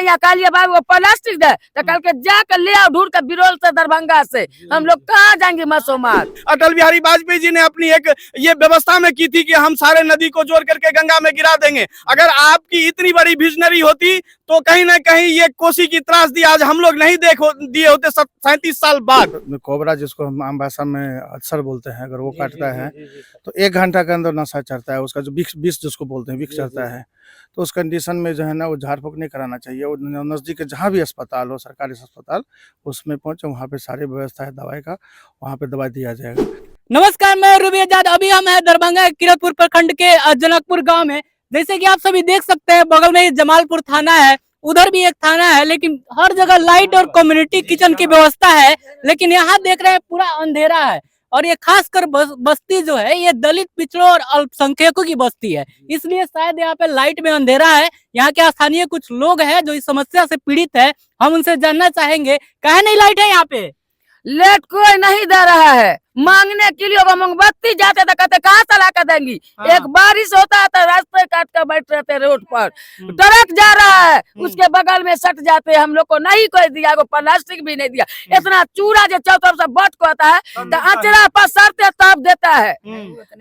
यहाँ कालिया बाबू वो प्लास्टिक दे तो कल के जाकर ले आओ ढूंढ कर बिरोल से दरभंगा से। हम लोग कहाँ जाएंगे मसोमार। अटल बिहारी वाजपेयी जी ने अपनी एक ये व्यवस्था में की थी कि हम सारे नदी को जोड़ करके गंगा में गिरा देंगे। अगर आपकी इतनी बड़ी विजनरी होती तो कहीं ना कहीं ये कोसी की त्रासदी आज हम लोग नहीं दिए होते 37 साल बाद। कोबरा जिसको हम आम भाषा में अक्सर बोलते हैं, अगर वो काटता है तो 1 घंटा के अंदर नशा चढ़ता है, उसका जो विष जिसको बोलते हैं विष चढ़ता है। तो उस कंडीशन में जो है ना वो झाड़ फूक नहीं कराना चाहिए। वो नज़दीक के जहाँ भी अस्पताल हो, सरकारी अस्पताल, उसमें पहुँचे, वहाँ पे सारी व्यवस्था है दवाई का, वहाँ पे दवाई दिया जाएगा। नमस्कार, मैं रूबी आजाद। अभी हम हैं दरभंगा किरतपुर प्रखंड के जनकपुर गांव में। जैसे कि आप सभी देख सकते हैं, बगल में जमालपुर थाना है, उधर भी एक थाना है, लेकिन हर जगह लाइट और कम्युनिटी किचन की व्यवस्था है। लेकिन यहाँ देख रहे हैं पूरा अंधेरा है, और ये खासकर बस्ती जो है ये दलित, पिछड़ों और अल्पसंख्यकों की बस्ती है, इसलिए शायद यहाँ पे लाइट में अंधेरा है। यहाँ के स्थानीय कुछ लोग हैं जो इस समस्या से पीड़ित है, हम उनसे जानना चाहेंगे काहे नहीं लाइट है यहाँ पे। लेट कोई नहीं दे रहा है, मांगने के लिए मोमबत्ती जाते तो कहते कहाँ से ला कर देंगी। एक बारिश होता है तो रास्ते काट कर बैठ रहते रोड पर, ट्रक जा रहा है उसके बगल में सट जाते। हम लोग को नहीं कोई दिया, को प्लास्टिक भी नहीं दिया। इतना चूड़ा जो चौथर से बट को आता है तो अचरा पर सरते तब देता है,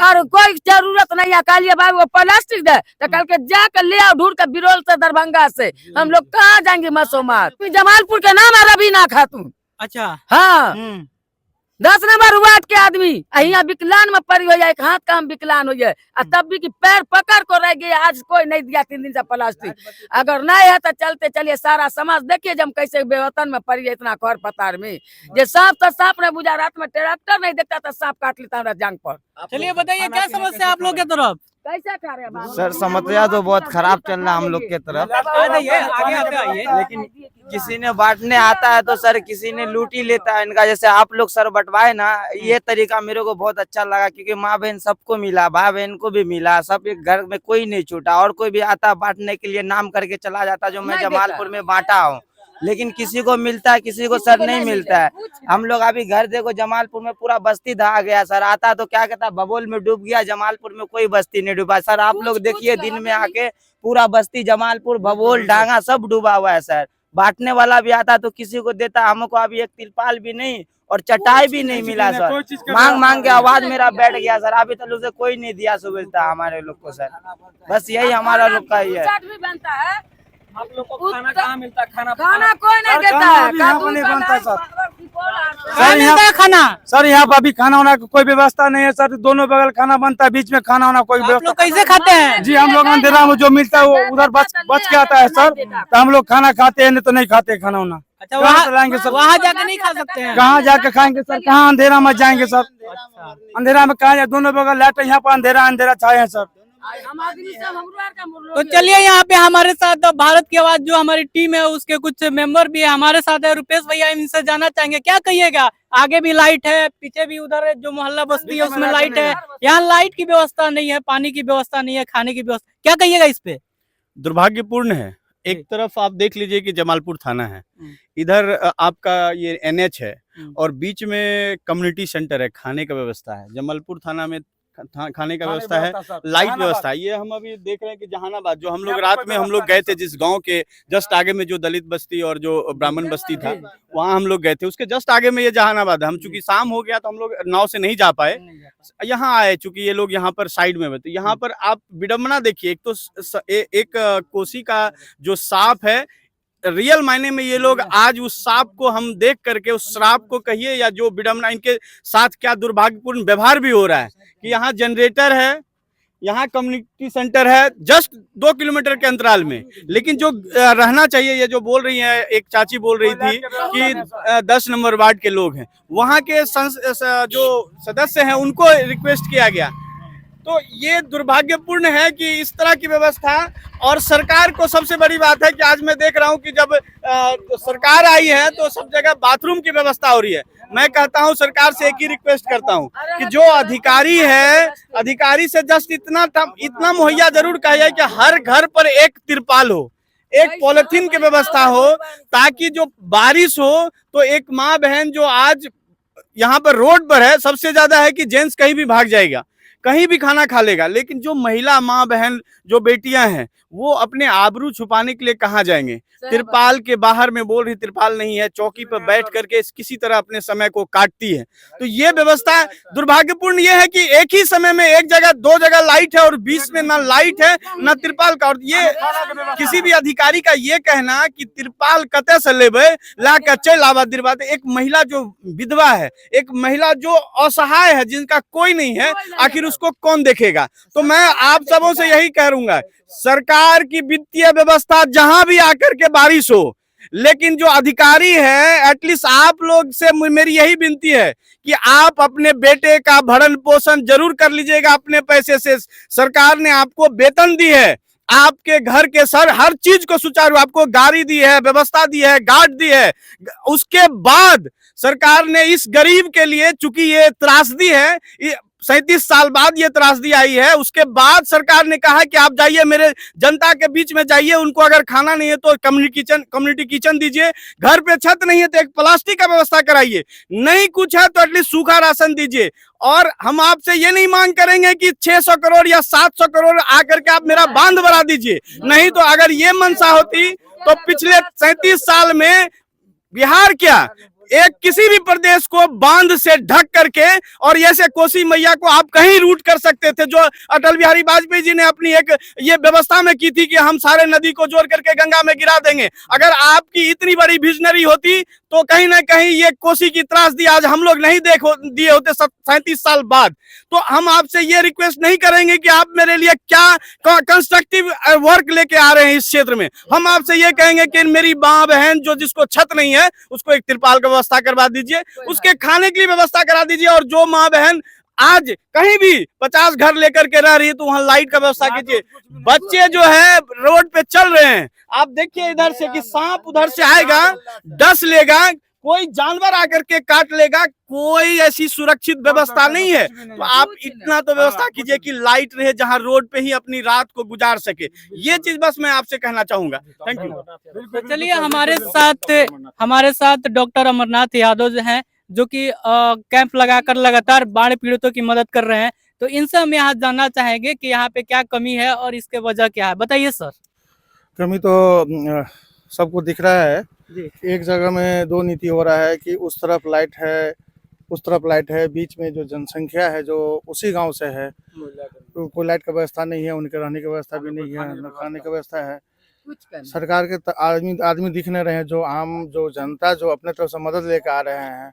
और कोई जरूरत नहीं है। कालिया बाबू वो प्लास्टिक दे तो कल के जाकर ले आओ ढूंढ कर बिरोल से दरभंगा से। हम लोग कहाँ जाएंगे मसोमार। जमालपुर के नाम है रवीना खातून। अच्छा, हाँ 10 नंबर वार्ड के आदमी यहाँ विकलांग में पड़ी हो जाए, एक हाथ का हम विकलांग हो जाए, तब भी कि पैर पकड़ को रह गए। आज कोई नहीं दिया 3 दिन से प्लास्टिक। अगर नहीं है तो चलते चलिए सारा समाज देखिए जब कैसे बेवतन में पड़ी है इतना खर पतार में। जे सांप तो सांप ने बुझा, रात में ट्रैक्टर नहीं देखता तो सांप काट लेता हमारा जांग पर। चलिए बताइए क्या समस्या आप लोग के तरफ। कैसे खा रहे हैं सर? समस्या तो बहुत खराब चल रहा है हम लोग के तरफ, लेकिन किसी ने बांटने आता है तो सर किसी ने लूट ही लेता है इनका। जैसे आप लोग सर बंटवाए ना, ये तरीका मेरे को बहुत अच्छा लगा, क्योंकि माँ बहन सबको मिला, भाई बहन को भी मिला, सब एक घर में कोई नहीं छूटा। और कोई भी आता बांटने के लिए नाम करके चला जाता, जो मैं जमालपुर में बांटा हूँ, लेकिन किसी को मिलता है किसी को सर नहीं मिलता है। हम लोग अभी घर देखो, जमालपुर में पूरा बस्ती ढहा गया सर। आता तो क्या कहता बबोल में डूब गया, जमालपुर में कोई बस्ती नहीं डूबा सर। आप लोग देखिए दिन में आके पूरा बस्ती जमालपुर, भभोल, डांगा सब डूबा हुआ है सर। बांटने वाला भी आता तो किसी को देता, हमको अभी एक तिरपाल भी नहीं और चटाई भी नहीं मिला सर। मांग मांग के आवाज मेरा बैठ गया सर। अभी तक उसे कोई नहीं दिया सुविधा हमारे लोग को सर। बस यही हमारा लोग का ही है। आप लोग को खाना कहाँ मिलता है? खाना कोई नहीं देता है, नहीं बनता सर। सर यहाँ खाना, सर यहाँ पर अभी खाना होना कोई व्यवस्था नहीं है सर। दोनों बगल खाना बनता है, बीच में खाना होना कोई व्यवस्था। कैसे खाते हैं? जी हम लोग अंधेरा में जो मिलता है वो उधर बच के आता है सर, तो हम लोग खाना खाते हैं, नहीं तो नहीं खाते खाना होना। अच्छा, वहाँ जाके नहीं खा सकते हैं? कहाँ जाके खाएंगे सर? कहाँ अंधेरा में जाएंगे सर? अंधेरा में कहाँ जाए? दोनों बगल लाइट, यहाँ पर अंधेरा अंधेरा छाए हैं सर। तो चलिए यहाँ पे हमारे साथ भारत की आवाज जो हमारी टीम है उसके कुछ मेंबर भी है हमारे साथ है। रुपेश भैया, इनसे जानना चाहेंगे क्या कहिएगा। आगे भी लाइट है, पीछे भी उधर जो मोहल्ला बस्ती है उसमें लाइट है, यहाँ लाइट की व्यवस्था नहीं है, पानी की व्यवस्था नहीं है, खाने की व्यवस्था, क्या कहिएगा इस पे? दुर्भाग्यपूर्ण है। एक तरफ आप देख लीजिए कि जमालपुर थाना है, इधर आपका ये NH है, और बीच में कम्युनिटी सेंटर है, खाने का व्यवस्था है। जमालपुर थाना में खाने का व्यवस्था है, लाइट व्यवस्था है। ये हम अभी देख रहे हैं कि जहानाबाद, जो हम लोग रात में हम लोग गए थे, जिस गांव के जस्ट आगे में जो दलित बस्ती और जो ब्राह्मण बस्ती था वहां हम लोग गए थे, उसके जस्ट आगे में ये जहानाबाद है। हम चूंकि शाम हो गया तो हम लोग नाव से नहीं जा पाए, यहाँ आए चूंकि ये लोग यहाँ पर साइड में बैठे। यहाँ पर आप विडम्बना देखिए, एक तो एक कोसी का जो सांप है, रियल मायने में ये लोग आज उस सांप को हम देख करके उस श्राप को कहिए या जो विडम्बना, इनके साथ क्या दुर्भाग्यपूर्ण व्यवहार भी हो रहा है कि यहाँ जनरेटर है, यहाँ कम्युनिटी सेंटर है जस्ट 2 किलोमीटर के अंतराल में, लेकिन जो रहना चाहिए, ये जो बोल रही है, एक चाची बोल रही थी कि 10 नंबर वार्ड के लोग हैं, वहाँ के जो सदस्य हैं उनको रिक्वेस्ट किया गया। तो ये दुर्भाग्यपूर्ण है कि इस तरह की व्यवस्था, और सरकार को सबसे बड़ी बात है कि आज मैं देख रहा हूं कि जब सरकार आई है तो सब जगह बाथरूम की व्यवस्था हो रही है। मैं कहता हूं सरकार से एक ही रिक्वेस्ट करता हूं कि जो अधिकारी है, अधिकारी से जस्ट इतना मुहैया जरूर कहिए कि हर घर पर एक तिरपाल हो, एक पॉलिथीन की व्यवस्था हो, ताकि जो बारिश हो तो एक माँ बहन जो आज यहाँ पर रोड पर है, सबसे ज्यादा है कि जेंट्स कहीं भी भाग जाएगा, कहीं भी खाना खा लेगा, लेकिन जो महिला माँ बहन जो बेटियां हैं वो अपने आबरू छुपाने के लिए कहाँ जाएंगे। तिरपाल के बाहर में बोल रही तिरपाल नहीं है, चौकी पर बैठ करके किसी तरह अपने समय को काटती है। तो ये व्यवस्था दुर्भाग्यपूर्ण ये है कि एक ही समय में एक जगह दो जगह लाइट है और बीच में ना लाइट है ना तिरपाल का। और ये किसी भी अधिकारी का ये कहना कि तिरपाल कते से लेबे ला के चल आवा दिरबाते, एक महिला जो विधवा है, एक महिला जो असहाय है, जिनका कोई नहीं है, आखिर उसको कौन देखेगा। तो मैं आप सबों से यही करूंगा, सरकार की वित्तीय व्यवस्था जहां भी आकर के बारिश हो, लेकिन जो अधिकारी है एटलीस्ट आप लोग से मेरी यही विनती है कि आप अपने बेटे का भरण पोषण जरूर कर लीजिएगा अपने पैसे से। सरकार ने आपको वेतन दी है, आपके घर के सर हर चीज को सुचारू, आपको गाड़ी दी है, व्यवस्था दी है, गार्ड दी है। उसके बाद सरकार ने इस गरीब के लिए, चूंकि ये त्रासदी है, 37 साल बाद ये त्रासदी आई है, उसके बाद सरकार ने कहा कि आप जाइए मेरे जनता के बीच में जाइए, उनको अगर खाना नहीं है तो कम्युनिटी किचन दीजिए, घर पे छत नहीं है तो एक प्लास्टिक का व्यवस्था कराइए, नहीं कुछ है तो एटलीस्ट सूखा राशन दीजिए। और हम आपसे ये नहीं मांग करेंगे कि 600 करोड़ या 700 करोड़ आकर के आप मेरा बांध बढ़ा दीजिए, नहीं तो अगर ये मंशा होती तो पिछले 37 साल में बिहार क्या एक किसी भी प्रदेश को बांध से ढक करके और ऐसे कोसी मैया को आप कहीं रूट कर सकते थे, जो अटल बिहारी वाजपेयी जी ने अपनी एक ये व्यवस्था में की थी कि हम सारे नदी को जोड़ करके गंगा में गिरा देंगे। अगर आपकी इतनी बड़ी विजनरी होती तो कहीं ना कहीं ये कोसी की त्रासदी आज हम लोग नहीं दिए होते 37 साल बाद। तो हम आपसे ये रिक्वेस्ट नहीं करेंगे कि आप मेरे लिए क्या कंस्ट्रक्टिव वर्क लेके आ रहे हैं इस क्षेत्र में। हम आपसे ये कहेंगे कि मेरी माँ बहन जो जिसको छत नहीं है उसको एक तिरपाल का व्यवस्था करवा दीजिए, उसके खाने की व्यवस्था करा दीजिए, और जो माँ बहन आज कहीं भी 50 घर लेकर के रह रही है तो वहां लाइट का व्यवस्था कीजिए। बच्चे जो है रोड पे चल रहे हैं, आप देखिए इधर से कि सांप उधर से आएगा, डस लेगा, कोई जानवर आकर के काट लेगा, कोई ऐसी सुरक्षित व्यवस्था नहीं है। तो आप इतना तो व्यवस्था कीजिए कि लाइट रहे जहां रोड पे ही अपनी रात को गुजार सके। ये चीज बस मैं आपसे कहना चाहूंगा। Thank you. तो चलिए हमारे साथ डॉक्टर अमरनाथ यादव जो हैं, जो कि कैंप लगाकर लगातार बाढ़ पीड़ितों की मदद कर रहे हैं। तो इनसे हम यहाँ जानना चाहेंगे कि यहाँ पे क्या कमी है और इसके वजह क्या है, बताइए सर। कमी तो सबको दिख रहा है जी। एक जगह में दो नीति हो रहा है कि उस तरफ लाइट है, उस तरफ लाइट है, बीच में जो जनसंख्या है जो उसी गांव से है, तो कोई लाइट का व्यवस्था नहीं है, उनके रहने की व्यवस्था भी नहीं है, न खाने की व्यवस्था है। सरकार के आदमी दिख नहीं रहे हैं, जो जनता जो अपने तरफ से मदद लेकर आ रहे हैं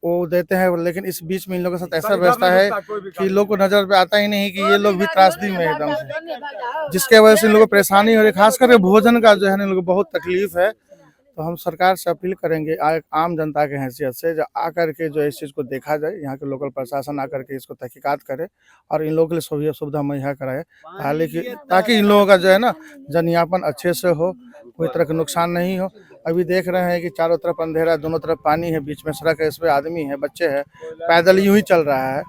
वो देते हैं, लेकिन इस बीच में इन लोगों के साथ ऐसा व्यवस्था है कि लोग को नजर पे आता ही नहीं कि ये लोग भी त्रासदी में एकदम से, जिसके वजह से इन लोगों को परेशानी हो रही है। खास करके भोजन का जो है इन लोगों को बहुत तकलीफ है। तो हम सरकार से अपील करेंगे आम जनता के हैसियत से, जो आकर के जो इस चीज़ को देखा जाए, यहाँ के लोकल प्रशासन आकर के इसको तहकीकात करे और इन लोगों के लिए सुविधा मुहैया कराए, ताकि इन लोगों का जो है ना जनयापन अच्छे से हो, कोई तरह का नुकसान नहीं हो। अभी देख रहे हैं कि चारों तरफ अंधेरा, दोनों तरफ पानी है, बीच में सड़क है, इस पे आदमी है, बच्चे हैं, पैदल यूं ही चल रहा है।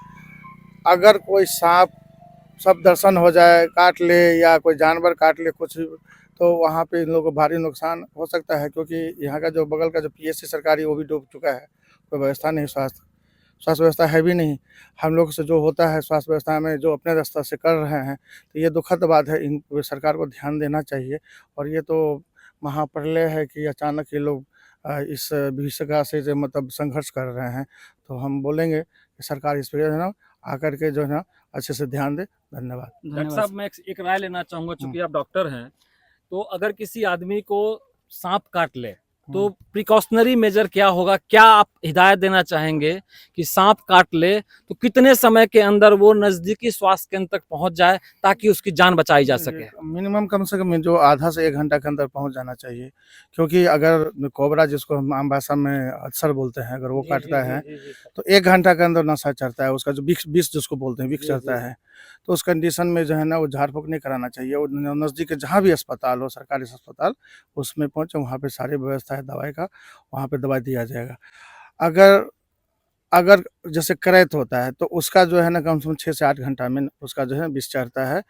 अगर कोई सांप सब दर्शन हो जाए, काट ले, या कोई जानवर काट ले कुछ, तो वहाँ पे इन लोगों को भारी नुकसान हो सकता है, क्योंकि यहाँ का जो बगल का जो PSC सरकारी वो भी डूब चुका है, कोई व्यवस्था नहीं, स्वास्थ्य व्यवस्था है भी नहीं। हम लोग से जो होता है स्वास्थ्य व्यवस्था में जो अपने रास्ता से कर रहे हैं, तो ये दुखद बात है, इन सरकार को ध्यान देना चाहिए। और ये तो महाप्रलय है कि अचानक ये लोग इस भीषिका से मतलब संघर्ष कर रहे हैं। तो हम बोलेंगे कि सरकार इस पर जो है ना आकर के जो है ना अच्छे से ध्यान दे। धन्यवाद। डॉक्टर साहब, मैं एक राय लेना चाहूँगा, चूंकि आप डॉक्टर हैं, तो अगर किसी आदमी को सांप काट ले तो प्रिकॉशनरी मेजर क्या होगा, क्या आप हिदायत देना चाहेंगे कि सांप काट ले तो कितने समय के अंदर वो नजदीकी स्वास्थ्य केंद्र तक पहुंच जाए ताकि उसकी जान बचाई जा सके? मिनिमम कम से कम जो आधा से 1 घंटा के अंदर पहुंच जाना चाहिए, क्योंकि अगर कोबरा, जिसको हम आम भाषा में अल्सर बोलते हैं, अगर वो काटता है तो 1 घंटा के अंदर नशा चढ़ता है, उसका जो विष जिसको बोलते हैं विष चढ़ता है। तो उस कंडीशन में जो है ना वो झाड़ फूक नहीं कराना चाहिए। वो नज़दीक जहाँ भी अस्पताल हो, सरकारी अस्पताल, उसमें पहुँचे, वहाँ पे सारी व्यवस्था है दवाई का, वहाँ पे दवाई दिया जाएगा। अगर जैसे करैत होता है तो उसका जो है ना कम से कम 6 से 8 घंटा में उसका जो है विष चढ़ता है।